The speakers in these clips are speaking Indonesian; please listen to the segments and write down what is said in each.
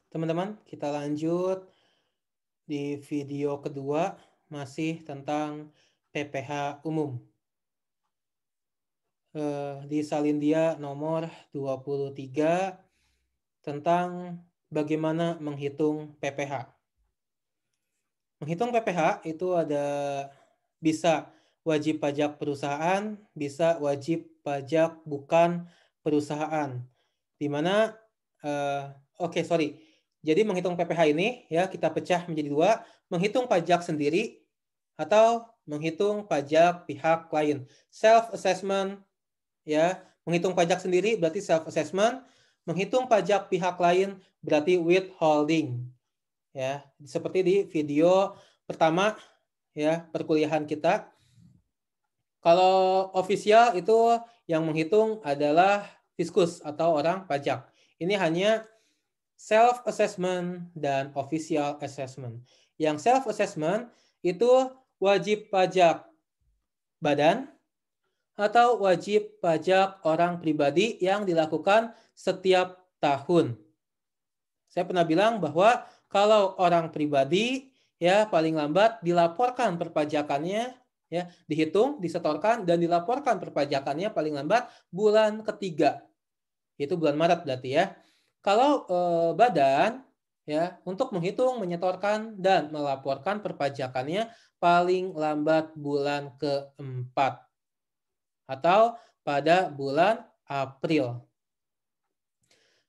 teman-teman, kita lanjut di video kedua masih tentang PPh umum. Di Salindia nomor 23 tentang bagaimana menghitung PPh. Menghitung PPh itu ada bisa wajib pajak perusahaan, bisa wajib pajak bukan perusahaan. Di mana Jadi menghitung PPh ini ya kita pecah menjadi dua, menghitung pajak sendiri atau menghitung pajak pihak lain. Self assessment ya, menghitung pajak sendiri berarti self assessment, menghitung pajak pihak lain berarti withholding. Ya, seperti di video pertama ya perkuliahan kita. Kalau official itu yang menghitung adalah fiskus atau orang pajak. Ini hanya self-assessment dan official assessment. Yang self-assessment itu wajib pajak badan atau wajib pajak orang pribadi yang dilakukan setiap tahun. Saya pernah bilang bahwa kalau orang pribadi ya paling lambat dilaporkan perpajakannya ya, dihitung, disetorkan dan dilaporkan perpajakannya paling lambat bulan ketiga. Itu bulan Maret berarti ya. Kalau badan ya untuk menghitung, menyetorkan dan melaporkan perpajakannya paling lambat bulan keempat atau pada bulan April.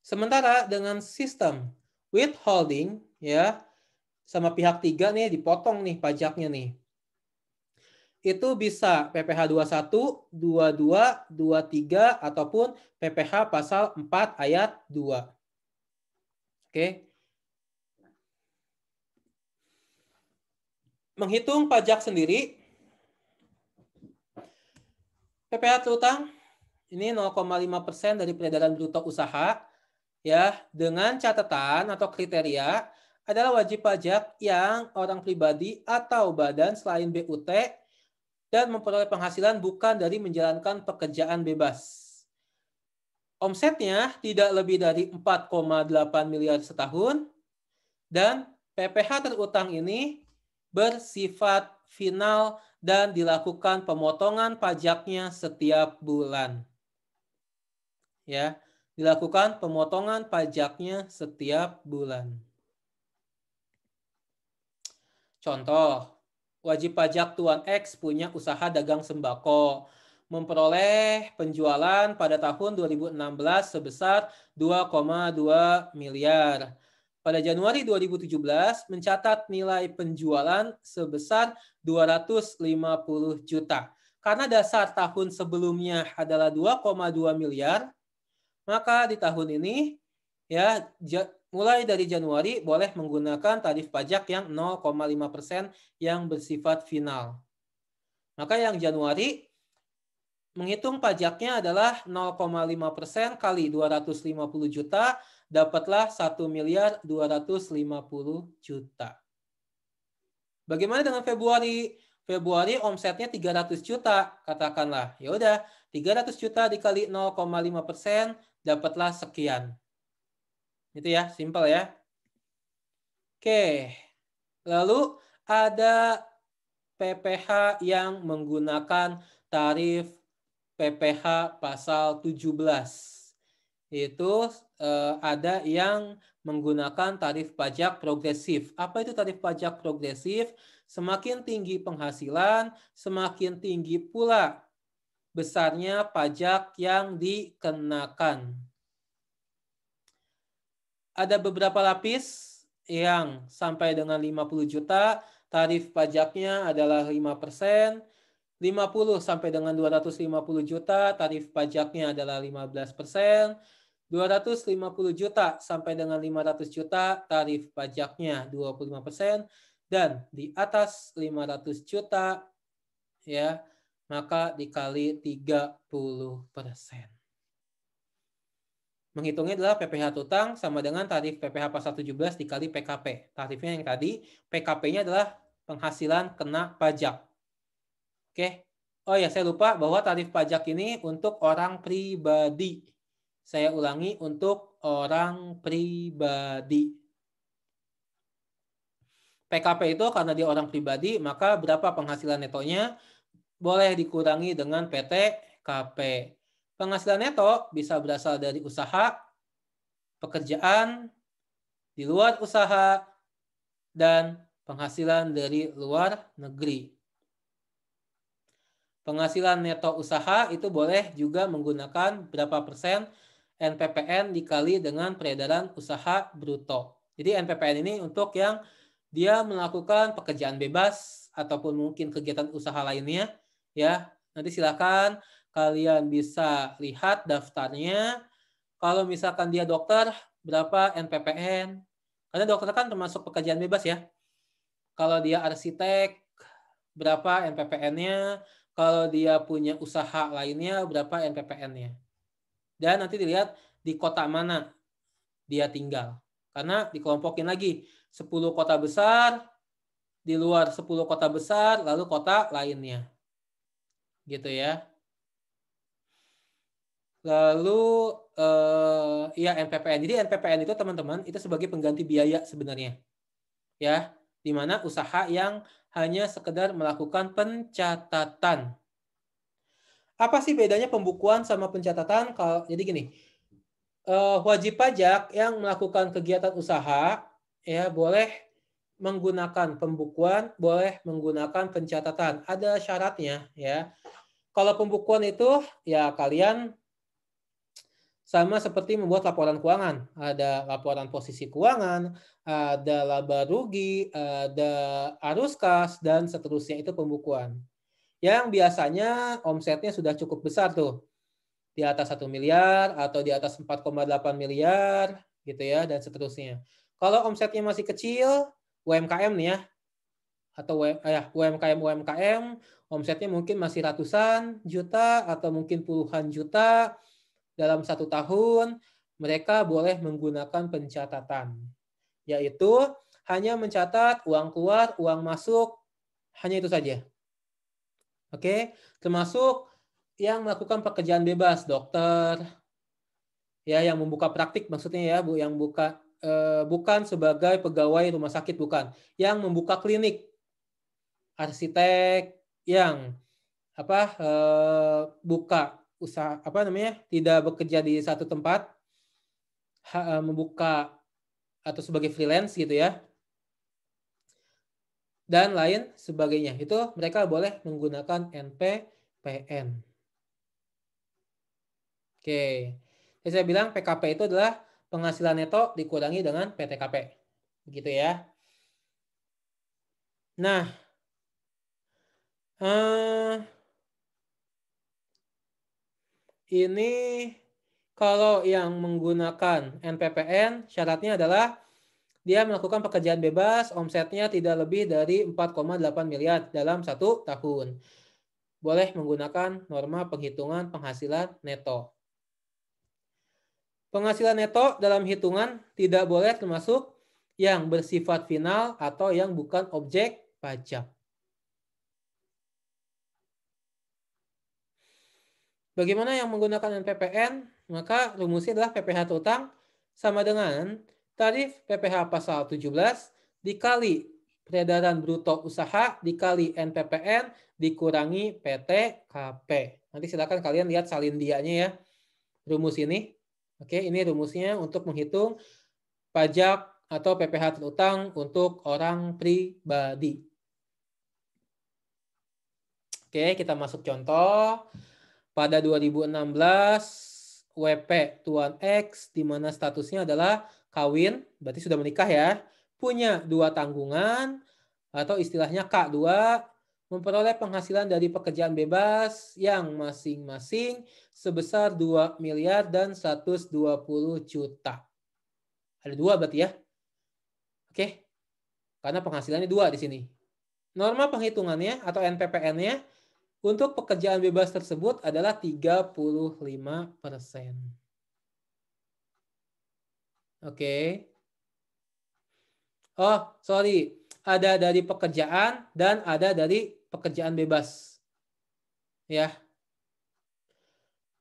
Sementara dengan sistem withholding ya sama pihak tiga nih dipotong nih pajaknya nih. Itu bisa PPh 21, 22, 23 ataupun PPh pasal 4 ayat 2. Oke. Menghitung pajak sendiri PPh terutang ini 0,5% dari peredaran bruto usaha ya, dengan catatan atau kriteria adalah wajib pajak yang orang pribadi atau badan selain BUT dan memperoleh penghasilan bukan dari menjalankan pekerjaan bebas. Omsetnya tidak lebih dari 4,8 miliar setahun dan PPh terutang ini bersifat final dan dilakukan pemotongan pajaknya setiap bulan. Ya, dilakukan pemotongan pajaknya setiap bulan. Contoh, wajib pajak Tuan X punya usaha dagang sembako, memperoleh penjualan pada tahun 2016 sebesar 2,2 miliar. Pada Januari 2017 mencatat nilai penjualan sebesar 250 juta. Karena dasar tahun sebelumnya adalah 2,2 miliar, maka di tahun ini ya mulai dari Januari boleh menggunakan tarif pajak yang 0,5% yang bersifat final. Maka yang Januari menghitung pajaknya adalah 0,5% kali 250 juta, dapatlah 1 miliar 250 juta. Bagaimana dengan Februari? Februari omsetnya 300 juta, katakanlah. Ya udah, 300 juta dikali 0,5% dapatlah sekian. Itu ya, simpel ya. Oke. Lalu ada PPh yang menggunakan tarif PPh pasal 17. Itu ada yang menggunakan tarif pajak progresif. Apa itu tarif pajak progresif? Semakin tinggi penghasilan, semakin tinggi pula besarnya pajak yang dikenakan. Ada beberapa lapis yang sampai dengan 50 juta, tarif pajaknya adalah 5%. 50 sampai dengan 250 juta, tarif pajaknya adalah 15%. 250 juta sampai dengan 500 juta, tarif pajaknya 25%. Dan di atas 500 juta, ya, maka dikali 30%. Menghitungnya adalah PPh tutang sama dengan tarif PPh pasal 17 dikali PKP. Tarifnya yang tadi, PKP-nya adalah penghasilan kena pajak. Oke. Oh ya, saya lupa bahwa tarif pajak ini untuk orang pribadi. Saya ulangi, untuk orang pribadi. PKP itu karena dia orang pribadi, maka berapa penghasilan netonya boleh dikurangi dengan PTKP. Penghasilan neto bisa berasal dari usaha, pekerjaan, di luar usaha, dan penghasilan dari luar negeri. Penghasilan neto usaha itu boleh juga menggunakan berapa persen NPPN dikali dengan peredaran usaha bruto. Jadi NPPN ini untuk yang dia melakukan pekerjaan bebas ataupun mungkin kegiatan usaha lainnya, ya. Nanti silakan kalian bisa lihat daftarnya. Kalau misalkan dia dokter, berapa NPPN? Karena dokter kan termasuk pekerjaan bebas ya. Kalau dia arsitek, berapa NPPN-nya? Kalau dia punya usaha lainnya, berapa NPPN-nya? Dan nanti dilihat di kota mana dia tinggal. Karena dikelompokin lagi, 10 kota besar, di luar 10 kota besar, lalu kota lainnya. Gitu ya. Lalu ya NPPN. Jadi NPPN itu teman-teman itu sebagai pengganti biaya sebenarnya. Ya, di mana usaha yang hanya sekedar melakukan pencatatan. Apa sih bedanya pembukuan sama pencatatan? Jadi gini, wajib pajak yang melakukan kegiatan usaha ya boleh menggunakan pembukuan, boleh menggunakan pencatatan. Ada syaratnya ya. Kalau pembukuan itu ya kalian sama seperti membuat laporan keuangan. Ada laporan posisi keuangan, ada laba rugi, ada arus kas, dan seterusnya itu pembukuan. Yang biasanya omsetnya sudah cukup besar tuh. Di atas 1 miliar atau di atas 4,8 miliar gitu ya, dan seterusnya. Kalau omsetnya masih kecil, UMKM nih ya, atau UMKM, omsetnya mungkin masih ratusan juta atau mungkin puluhan juta, dalam 1 tahun, mereka boleh menggunakan pencatatan. Yaitu hanya mencatat uang keluar, uang masuk, hanya itu saja. Oke, termasuk yang melakukan pekerjaan bebas, dokter, ya yang membuka praktik maksudnya ya, Bu, yang bukan sebagai pegawai rumah sakit, bukan. Yang membuka klinik, arsitek yang buka usaha tidak bekerja di satu tempat, membuka atau sebagai freelance gitu ya, dan lain sebagainya. Itu mereka boleh menggunakan NPPN. Oke, jadi saya bilang PKP itu adalah penghasilan neto dikurangi dengan PTKP, begitu ya. Nah, ini kalau yang menggunakan NPPN syaratnya adalah dia melakukan pekerjaan bebas, omsetnya tidak lebih dari 4,8 miliar dalam 1 tahun. Boleh menggunakan norma penghitungan penghasilan neto. Penghasilan neto dalam hitungan tidak boleh termasuk yang bersifat final atau yang bukan objek pajak. Bagaimana yang menggunakan NPPN? Maka rumusnya adalah PPh terutang sama dengan tarif PPh pasal 17 dikali peredaran bruto usaha dikali NPPN dikurangi PTKP. Nanti silakan kalian lihat salindianya ya, rumus ini. Oke, ini rumusnya untuk menghitung pajak atau PPh terutang untuk orang pribadi. Oke, kita masuk contoh. Pada 2016 WP Tuan X di mana statusnya adalah kawin, berarti sudah menikah ya, punya 2 tanggungan atau istilahnya K2, memperoleh penghasilan dari pekerjaan bebas yang masing-masing sebesar 2 miliar dan 120 juta. Ada 2 berarti ya. Oke. Karena penghasilannya 2 di sini. Norma penghitungannya atau NPPN-nya untuk pekerjaan bebas tersebut adalah 35%. Oke. Oh, sorry. Ada dari pekerjaan dan ada dari pekerjaan bebas. Ya.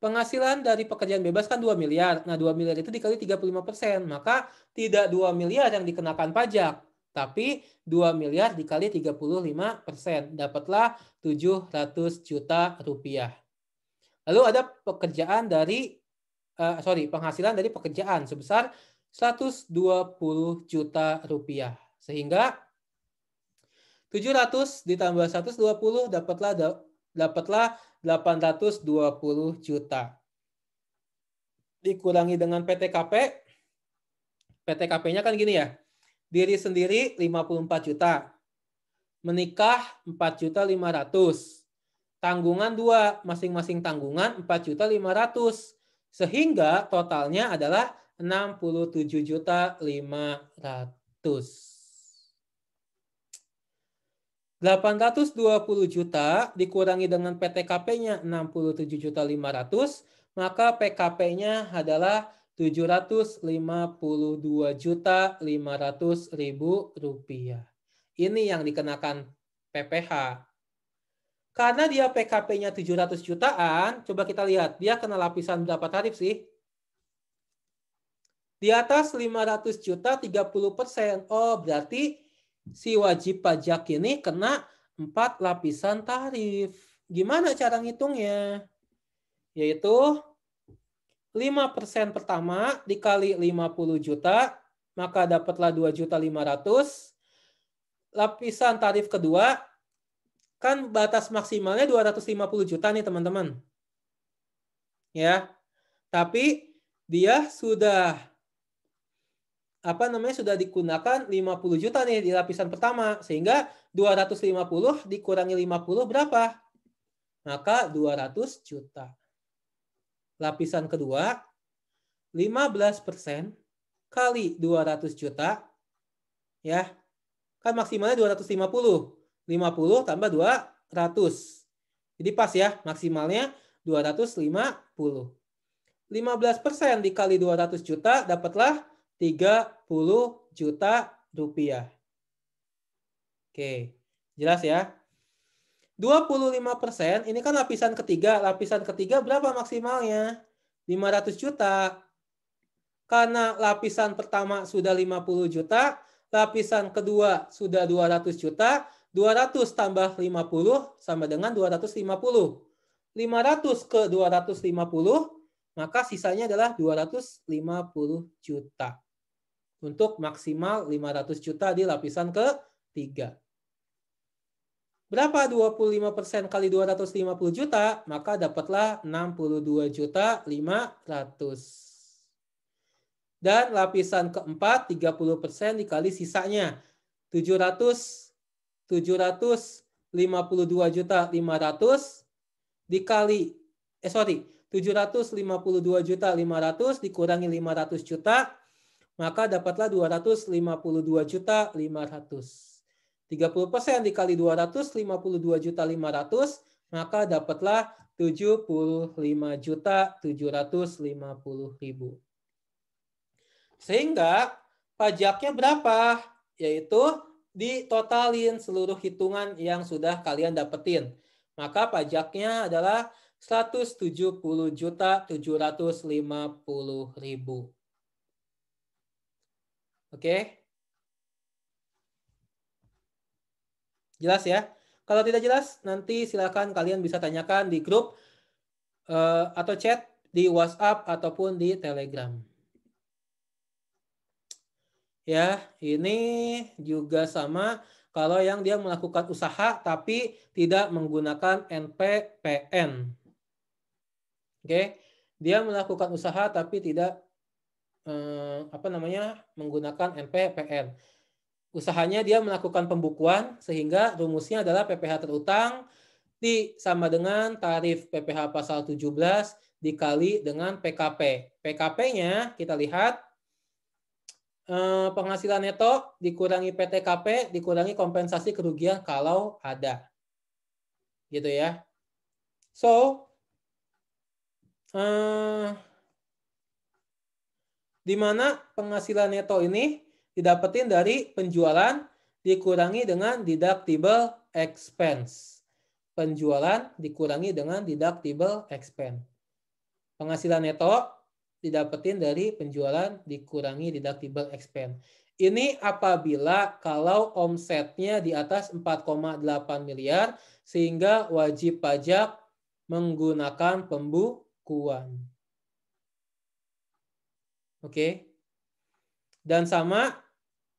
Penghasilan dari pekerjaan bebas kan 2 miliar. Nah, 2 miliar itu dikali 35%. Maka tidak 2 miliar yang dikenakan pajak. Tapi 2 miliar dikali 35%. Dapatlah 700 juta rupiah. Lalu ada penghasilan dari pekerjaan sebesar 120 juta rupiah. Sehingga 700 ditambah 120 dapatlah 820 juta. Dikurangi dengan PTKP. PTKP-nya kan gini ya. Diri sendiri 54 juta. Menikah 4.500.000. Tanggungan 2, masing-masing tanggungan 4.500.000. Sehingga totalnya adalah 67.500.000. 820 juta dikurangi dengan PTKP-nya 67.500.000, maka PKP-nya adalah 752.500.000 rupiah. Ini yang dikenakan PPh. Karena dia PKP-nya 700 jutaan, coba kita lihat, dia kena lapisan berapa tarif sih? Di atas 500 juta 30%. Oh, berarti si wajib pajak ini kena 4 lapisan tarif. Gimana cara ngitungnya? Yaitu 5% pertama dikali 50 juta, maka dapatlah 2.500.000. Lapisan tarif kedua, kan batas maksimalnya 250 juta nih teman-teman. Ya, tapi dia sudah digunakan 50 juta nih di lapisan pertama, sehingga 250 dikurangi 50 berapa? Maka 200 juta. Lapisan kedua 15% kali 200 juta, ya kan maksimalnya 250, 50 tambah 200, jadi pas ya, maksimalnya 250. 15% dikali 200 juta dapatlah 30 juta rupiah. Oke, jelas ya. 25% ini kan lapisan ketiga. Lapisan ketiga berapa maksimalnya? 500 juta. Karena lapisan pertama sudah 50 juta, lapisan kedua sudah 200 juta, 200 tambah 50 sama dengan 250. 500 ke 250, maka sisanya adalah 250 juta. Untuk maksimal 500 juta di lapisan ketiga. Berapa 25% kali 250 juta? Maka dapatlah 62.500.000. Dan lapisan keempat 30% dikali sisanya 752.500.000 dikali 752.500.000 dikurangi 500 juta, maka dapatlah 252.500.000. 30% dikali 252.500.000, maka dapatlah 75.750.000. Sehingga pajaknya berapa? Yaitu ditotalin seluruh hitungan yang sudah kalian dapetin. Maka pajaknya adalah 170.750.000. Oke? Jelas ya? Kalau tidak jelas, nanti silakan kalian bisa tanyakan di grup atau chat di WhatsApp ataupun di Telegram. Ya, ini juga sama kalau yang dia melakukan usaha tapi tidak menggunakan NPPN. Oke, dia melakukan usaha tapi tidak menggunakan NPPN. Usahanya dia melakukan pembukuan sehingga rumusnya adalah PPh terutang sama dengan tarif PPh pasal 17 dikali dengan PKP. PKP-nya kita lihat penghasilan neto dikurangi PTKP dikurangi kompensasi kerugian kalau ada. Gitu ya. So, di mana penghasilan neto ini didapetin dari penjualan dikurangi dengan deductible expense. Penjualan dikurangi dengan deductible expense. Penghasilan neto didapetin dari penjualan dikurangi deductible expense. Ini apabila kalau omsetnya di atas 4,8 miliar sehingga wajib pajak menggunakan pembukuan. Oke. Dan sama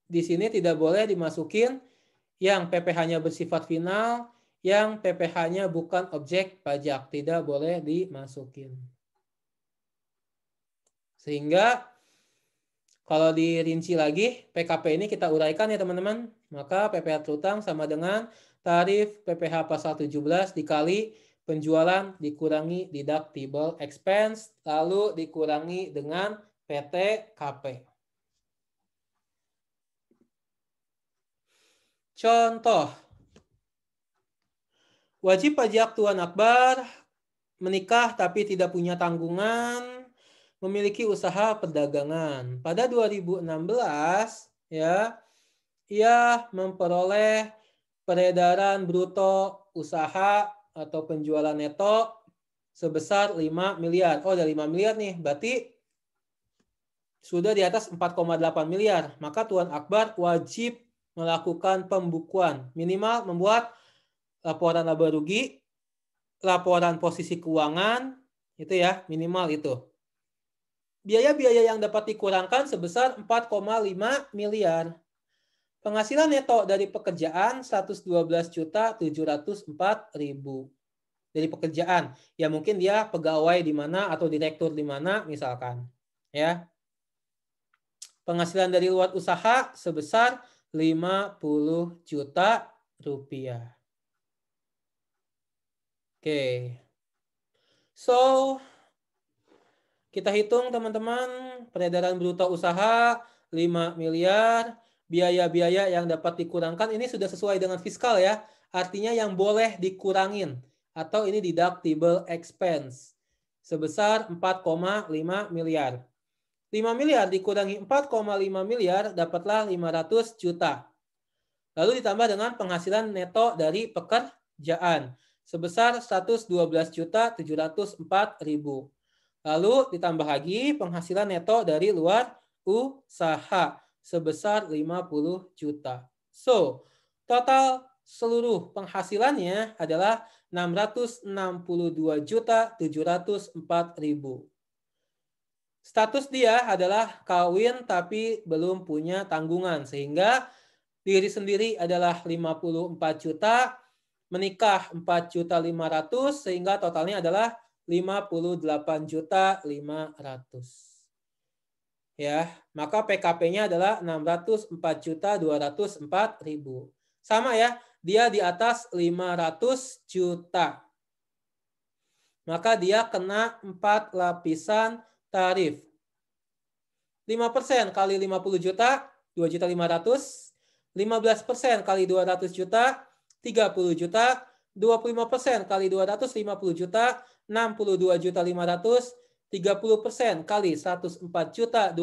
di sini tidak boleh dimasukin yang PPh-nya bersifat final, yang PPh-nya bukan objek pajak, tidak boleh dimasukin. Sehingga kalau dirinci lagi, PKP ini kita uraikan ya teman-teman. Maka PPh terutang sama dengan tarif PPh pasal 17 dikali penjualan dikurangi deductible expense, lalu dikurangi dengan PTKP. Contoh, wajib pajak Tuan Akbar menikah tapi tidak punya tanggungan, memiliki usaha perdagangan. Pada 2016 ya, ia memperoleh peredaran bruto usaha atau penjualan neto sebesar 5 miliar. Oh, dari 5 miliar nih, berarti sudah di atas 4,8 miliar. Maka Tuan Akbar wajib melakukan pembukuan. Minimal membuat laporan laba rugi, laporan posisi keuangan, itu ya, minimal itu. Biaya-biaya yang dapat dikurangkan sebesar 4,5 miliar. Penghasilan neto dari pekerjaan 112.704.000. Dari pekerjaan. Ya mungkin dia pegawai di mana atau direktur di mana misalkan. Ya. Penghasilan dari luar usaha sebesar 50 juta rupiah. Oke. So, kita hitung teman-teman, peredaran bruto usaha 5 miliar, biaya-biaya yang dapat dikurangkan ini sudah sesuai dengan fiskal ya. Artinya yang boleh dikurangin atau ini deductible expense sebesar 4,5 miliar. 5 miliar dikurangi 4,5 miliar dapatlah 500 juta. Lalu ditambah dengan penghasilan neto dari pekerjaan sebesar 112.704.000. Lalu ditambah lagi penghasilan neto dari luar usaha sebesar 50 juta. So, total seluruh penghasilannya adalah 662.704.000. Status dia adalah kawin tapi belum punya tanggungan sehingga diri sendiri adalah 54 juta, menikah 4.500.000 sehingga totalnya adalah 58.500.000. Ya, maka PKP-nya adalah 604.204.000. Sama ya, dia di atas 500 juta. Maka dia kena 4 lapisan tarif. 5% kali 50 juta, 2.500.000. 15% kali 200 juta, 30 juta. 25% kali 250 juta, 62.500.000. 30% kali 104.204.000,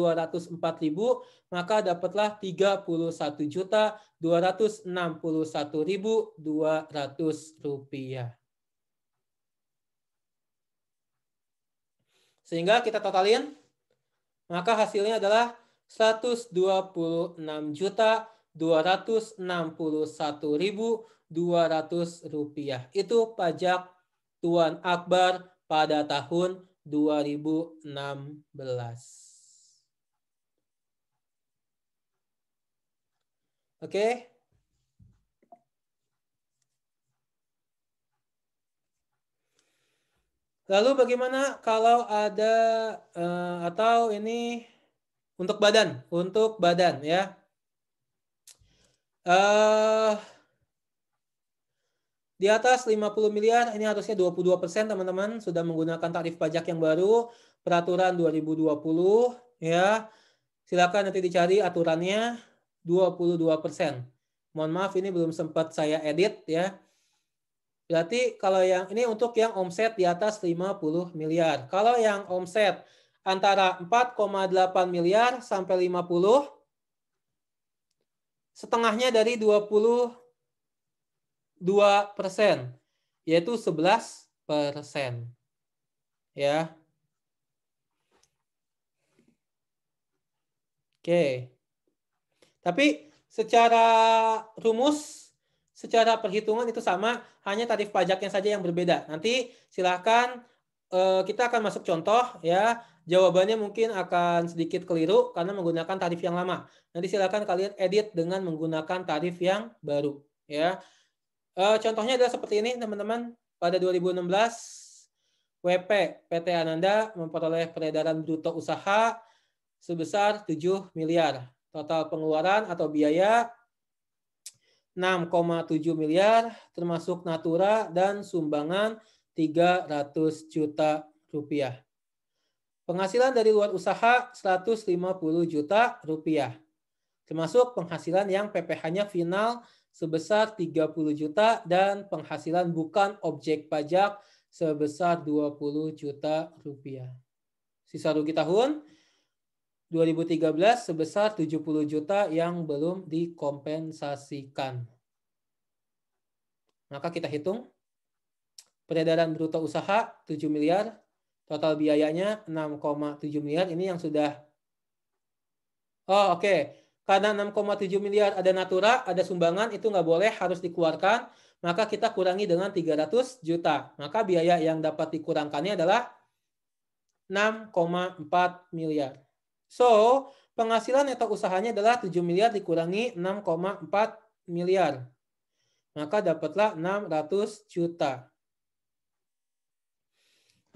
maka dapatlah 31.261.200 rupiah. Sehingga kita totalin, maka hasilnya adalah 126.261.200 rupiah. Itu pajak Tuan Akbar pada tahun 2016. Oke. Lalu bagaimana kalau ada atau ini untuk badan ya. Di atas 50 miliar ini harusnya 22% teman-teman sudah menggunakan tarif pajak yang baru peraturan 2020 ya. Silakan nanti dicari aturannya 22%. Mohon maaf ini belum sempat saya edit ya. Berarti kalau yang ini untuk yang omset di atas 50 miliar. Kalau yang omset antara 4,8 miliar sampai 50, setengahnya dari 22%, yaitu 11%. Ya. Oke. Tapi secara rumus, secara perhitungan itu sama, hanya tarif pajaknya saja yang berbeda. Nanti silahkan kita akan masuk contoh ya. Jawabannya mungkin akan sedikit keliru karena menggunakan tarif yang lama. Nanti silahkan kalian edit dengan menggunakan tarif yang baru ya. Contohnya adalah seperti ini teman-teman. Pada 2016 WP PT Ananda memperoleh peredaran bruto usaha sebesar 7 miliar. Total pengeluaran atau biaya 6,7 miliar termasuk natura dan sumbangan 300 juta rupiah. Penghasilan dari luar usaha 150 juta rupiah. Termasuk penghasilan yang PPh-nya final sebesar 30 juta dan penghasilan bukan objek pajak sebesar 20 juta rupiah. Sisa rugi tahun 2013 sebesar 70 juta yang belum dikompensasikan. Maka kita hitung peredaran bruto usaha 7 miliar, total biayanya 6,7 miliar. Ini yang sudah. Oh, oke. Karena 6,7 miliar ada natura, ada sumbangan, itu nggak boleh, harus dikeluarkan. Maka kita kurangi dengan 300 juta. Maka biaya yang dapat dikurangkannya adalah 6,4 miliar. So, penghasilan neto usahanya adalah 7 miliar dikurangi 6,4 miliar. Maka dapatlah 600 juta.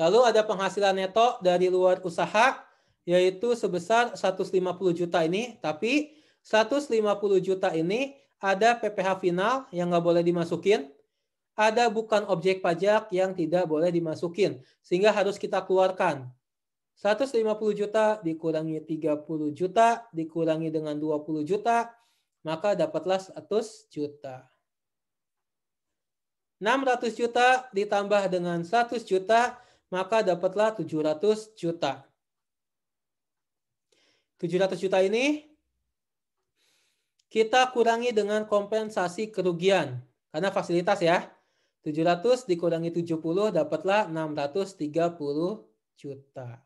Lalu ada penghasilan neto dari luar usaha, yaitu sebesar 150 juta ini. Tapi 150 juta ini ada PPh final yang nggak boleh dimasukin. Ada bukan objek pajak yang tidak boleh dimasukin. Sehingga harus kita keluarkan. 150 juta dikurangi 30 juta dikurangi dengan 20 juta, maka dapatlah 100 juta. 600 juta ditambah dengan 100 juta, maka dapatlah 700 juta. 700 juta ini kita kurangi dengan kompensasi kerugian. Karena fasilitas ya. 700 dikurangi 70 dapatlah 630 juta.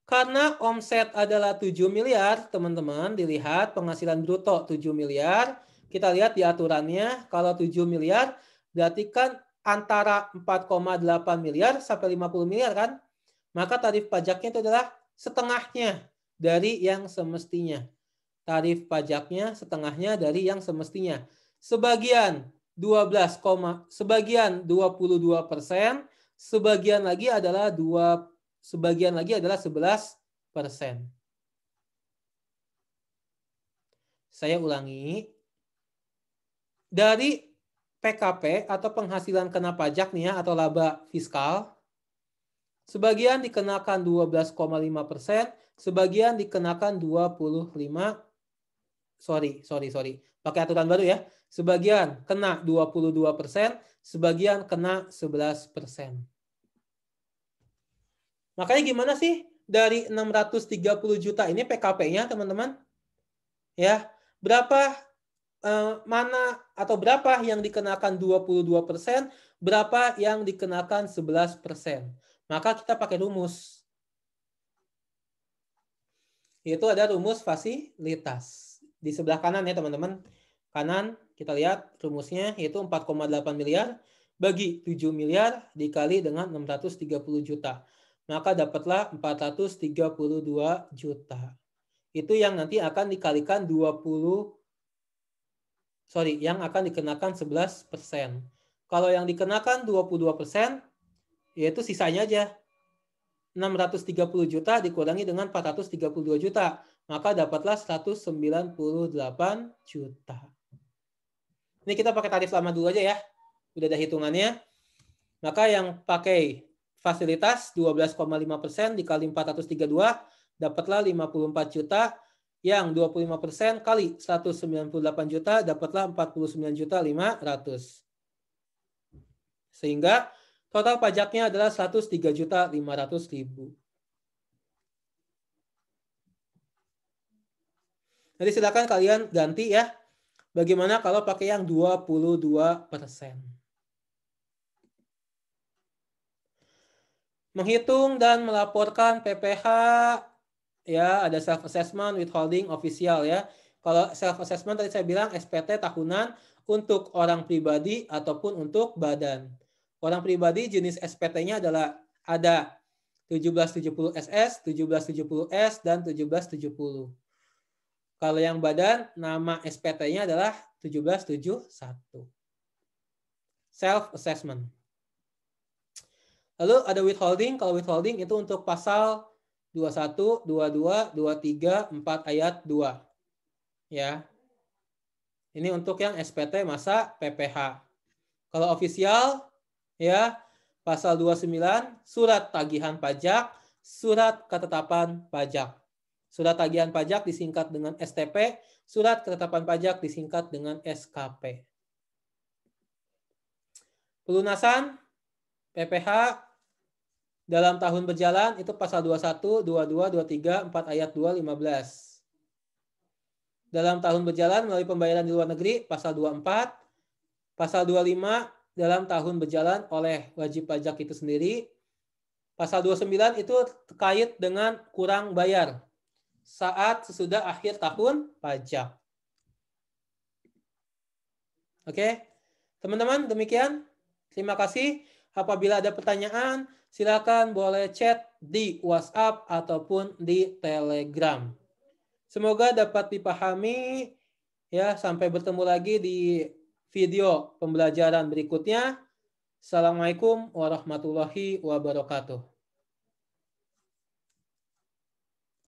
Karena omset adalah 7 miliar, teman-teman, dilihat penghasilan bruto 7 miliar. Kita lihat di aturannya, kalau 7 miliar, berarti kan antara 4,8 miliar sampai 50 miliar kan? Maka tarif pajaknya itu adalah setengahnya dari yang semestinya. Tarif pajaknya setengahnya dari yang semestinya. Sebagian 22%, sebagian lagi adalah 11%. Saya ulangi. Dari PKP atau penghasilan kena pajak nih ya, atau laba fiskal, sebagian dikenakan 12,5%, sebagian dikenakan 25%. Sorry. Pakai aturan baru ya. Sebagian kena 22%, sebagian kena 11%. Makanya gimana sih dari 630 juta ini PKP-nya teman-teman? Ya, berapa mana atau berapa yang dikenakan 22%, berapa yang dikenakan 11%. Maka kita pakai rumus. Yaitu ada rumus fasilitas. Di sebelah kanan ya teman-teman. Kanan kita lihat rumusnya yaitu 4,8 miliar bagi 7 miliar dikali dengan 630 juta. Maka dapatlah 432 juta. Itu yang nanti akan dikalikan yang akan dikenakan 11%. Kalau yang dikenakan 22%, yaitu sisanya aja. 630 juta dikurangi dengan 432 juta. Maka dapatlah 198 juta. Ini kita pakai tarif lama dulu aja ya. Udah ada hitungannya. Maka yang pakai fasilitas 12,5% dikali 432 dapatlah 54 juta. Yang 25% kali 198 juta dapatlah 49.500.000. Sehingga total pajaknya adalah 103.500.000. Jadi silakan kalian ganti ya. Bagaimana kalau pakai yang 22%? Menghitung dan melaporkan PPh ya ada self assessment, withholding, official ya. Kalau self assessment tadi saya bilang SPT tahunan untuk orang pribadi ataupun untuk badan. Orang pribadi jenis SPT-nya adalah ada 1770 SS, 1770 S, dan 1770. Kalau yang badan, nama SPT-nya adalah 1771. Self-assessment. Lalu ada withholding. Kalau withholding itu untuk pasal 21, 22, 23, 4 ayat 2. Ya. Ini untuk yang SPT masa PPH. Kalau official, ya, pasal 29, surat tagihan pajak, surat ketetapan pajak. Surat tagihan pajak disingkat dengan STP, surat ketetapan pajak disingkat dengan SKP. Pelunasan PPH dalam tahun berjalan itu pasal 21, 22, 23, 4 ayat 2, 15. Dalam tahun berjalan melalui pembayaran di luar negeri pasal 24, pasal 25 dalam tahun berjalan oleh wajib pajak itu sendiri. Pasal 29 itu terkait dengan kurang bayar saat sesudah akhir tahun pajak. Oke, teman-teman demikian. Terima kasih. Apabila ada pertanyaan, silakan boleh chat di WhatsApp ataupun di Telegram. Semoga dapat dipahami ya. Sampai bertemu lagi di video pembelajaran berikutnya. Assalamualaikum warahmatullahi wabarakatuh.